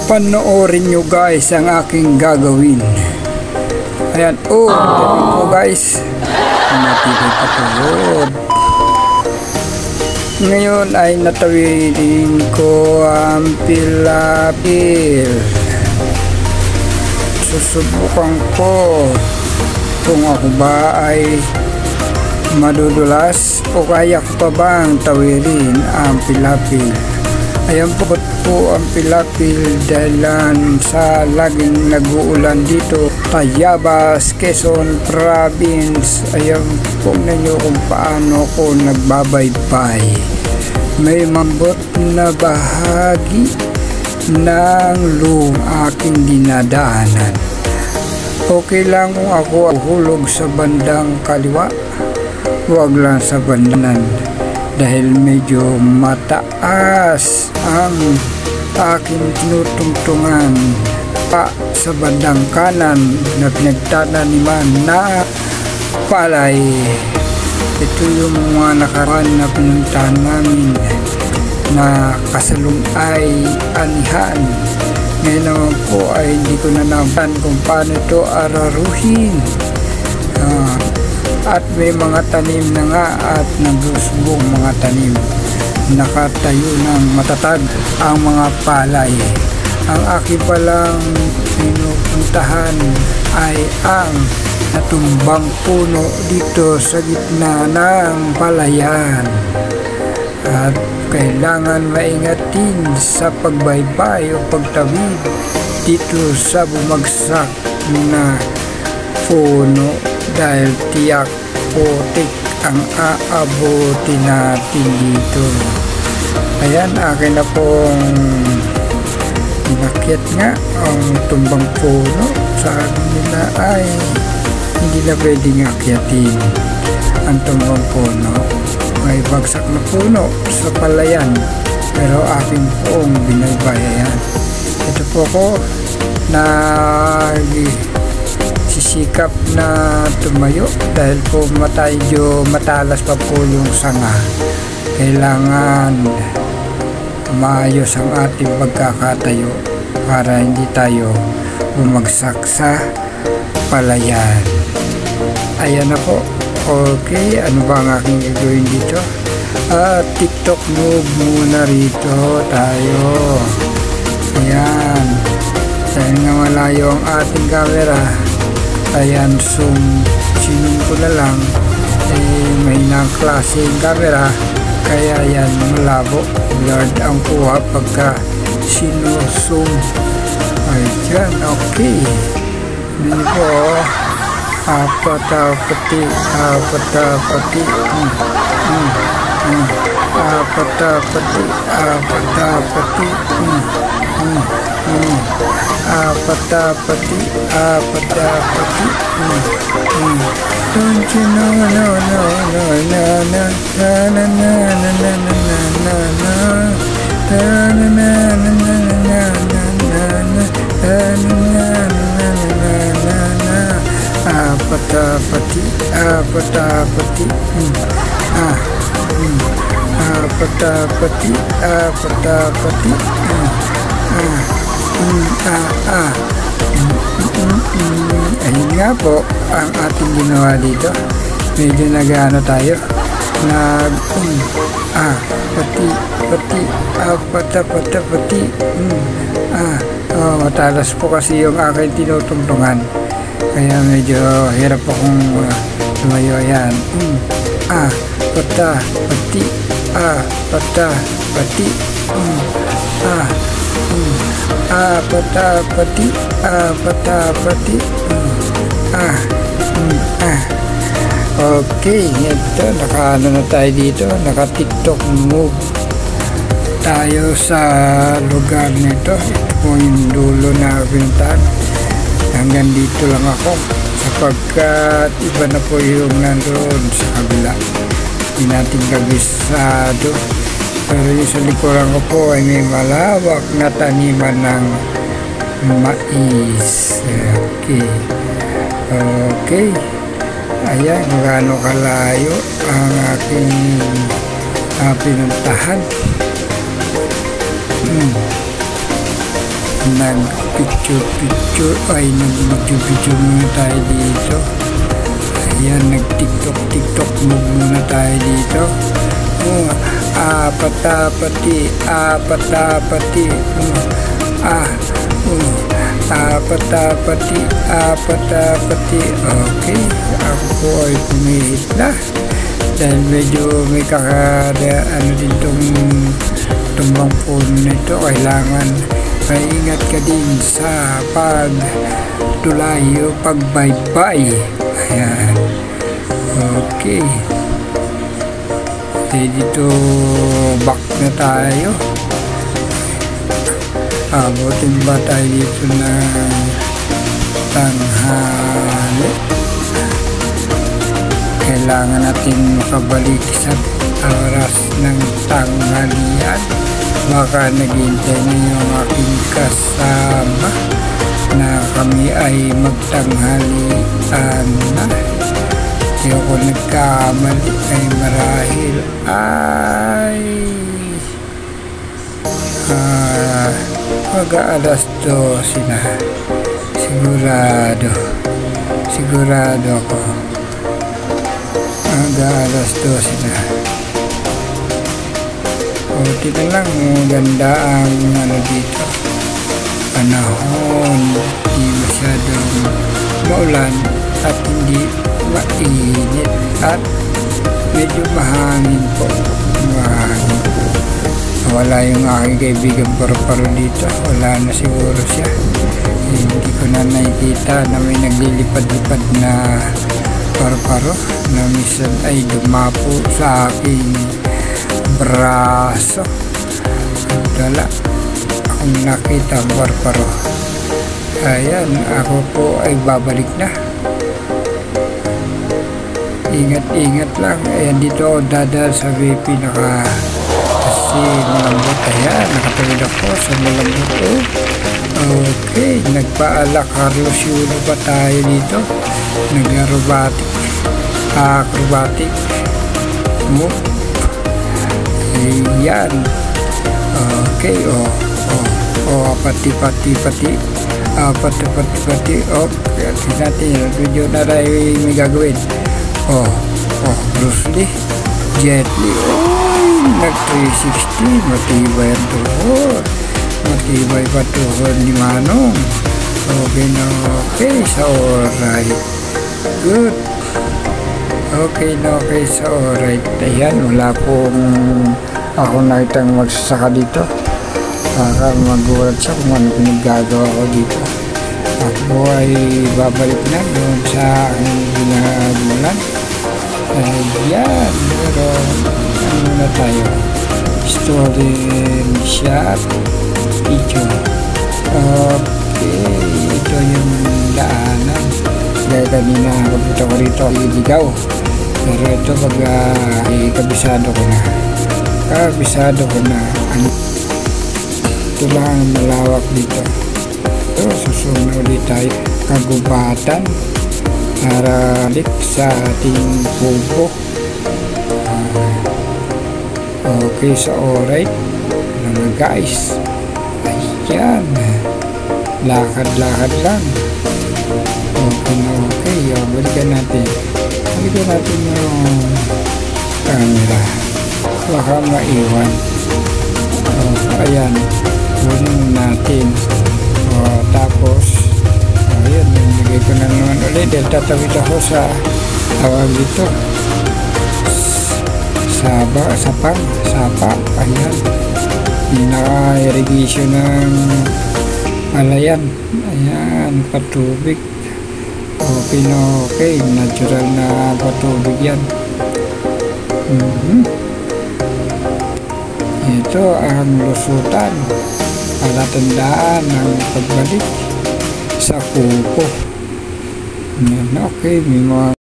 Panoorin nyo guys ang aking gagawin. Ayan, galing po guys. Matibay patulog. Ngayon ay natawidin ko ang pilapil. Susubukan ko kung ako ba ay madudulas o kaya ko pa bang tawirin ang pilapil. Ayan po ang pilapil dahilan sa laging nag-uulan dito Tayabas, Quezon Province. Ayan po ninyo kung paano ko nagbabaybay. May mambot na bahagi ng luong aking dinadaanan. Okay lang kung ako hulog sa bandang kaliwa, huwag lang sa bandanan. Dahil medyo mataas ang aking tinutungtungan pa sa bandang kanan na pinagtataniman na palay. Ito yung mga nakaraan na pinuntahan namin na kasalong ay anihan. Ngayon naman po ay hindi ko na naman kung paano ito araruhin. At may mga tanim na nga at nagusbong mga tanim. Nakatayo ng matatag ang mga palay. Ang aking palang pinupuntahan ay ang natumbang puno dito sa gitna ng palayan. At kailangan maingatin sa pagbaybay o pagtawid dito sa bumagsak na puno dahil tiyak putik ang aabutin natin dito. Ayan, akin na pong inakyat nga ang tumbang puno. Sabi nila ay hindi na pwedeng akyatin ang tumbang puno. May bagsak na puno sa palayan pero aking pong binaybayan. Ito po ko sisikap na tumayo dahil po medyo matalas pa po yung sanga. Kailangan maayos ang ating pagkakatayo para hindi tayo bumagsak sa palayan. Ayan na po. Okay, ano ba ang aking gagawin dito? TikTok move muna rito tayo. Ayan. Dahil nga malayo ang ating camera, ayan, sinum ko na lang. May nang klaseng camera, kaya yan malabo. Blurred ang kuha pagka sinusum. Ayan, okay. Hindi po. Apatapati. Apatapati. Apatapati. Apatapati. Apatapati. Don't you know, no, Apatapati, apatapati, apatapati, apatapati, ayun nga po ang ating ginawa dito. Medyo nag-ano tayo, apatapati, matalas po kasi yung aking tinutungtungan. Kaya medyo hirap akong tumayo. Ayan. Patapati. Patapati. Patapati. Patapati. Okay, ito nakaano na tayo dito, naka-TikTok move tayo sa lugar nito. Ito po yung dulo na pinuntahan. Hanggang dito lang ako sapagkat iba na po yung nandoon sa kabila. Hindi natin kabisado. Pero yung sa likuran ko po ay may malawak na taniman ng mais. Okay. Ayan, magano kalayo ang aking pinuntahan. nag-picture muna tayo dito. Ayan, nag-tiktok muna tayo dito. Apat-apati. Okay, ako po ay pumihit na dahil medyo may din tumbang phone nito. Kailangan maingat ka din sa pagtulayo, pagbaybay. Ayan, okay. Dito back na tayo. Abutin ba tayo dito ng tanghali? Kailangan natin makabalik sa oras ng tanghalian. Baka naghihintay na yung aking kasama na kami ay magtanghalian na. Hindi ako nagkamali ay marahil ay mag-aalas 12 na. Sigurado ako mag-aalas 12 na. Buti na lang, ganda ang dito panahon, hindi masyadong maulan at hindi mainit at medyo mahangin po. Wala yung aking kaibigan Paro-Paro dito, wala na siguro siya. Hindi ko na nakikita na may naglilipad-lipad na Paro-Paro na minsan ay dumapo sa aking braso. Wala akong nakita Paro-Paro. Ayan, ako po ay babalik na. Ingat lang. Ayan, dito ako dadal sa VP kasi malambot. Ayan, nakatawid ako sa malambot. Okay, nagpaala Carlos Yulo pa tayo dito. Acrobatic move. Ayan. Okay, pati. Okay, natin video na tayo may gagawin. Bruce Lee, Jet Li. Nag-360. Matibay ang tuhod. Matibay pa tuhod ni Manong. Okay sa alright. Good. Okay sa alright. Ayan, wala pong ako nakitang magsasaka dito. Para magulat siya kung ano pinagagawa ko dito. Ako ay babalik na doon sa aking ginagalan. Ayan, pero ano na tayo? Story shot video. Okay, ito yung daanan. Dahil kanina kapunta ko rito, iligaw. Pero ito pag kabisado ko na. Ito lang malawak dito. Ito, susunod ulit tayo. Kagubatan. Para balik sa ating kubo. Okay, so alright mga guys. Ayan, lakad lang. Okay, balikan natin yung camera, baka maiwan. Ayan, kunin natin. Tapos ayan, nilagay ko na naman ulit dahil tatawid ako sa tawag dito sapa. Ayan, pinaka-irrigation ng palayan. Ayan, patubig. Okay, natural na patubig yan. Ito ang lusutan, palatandaan ng pagbalik sa kuko. Okay, may mga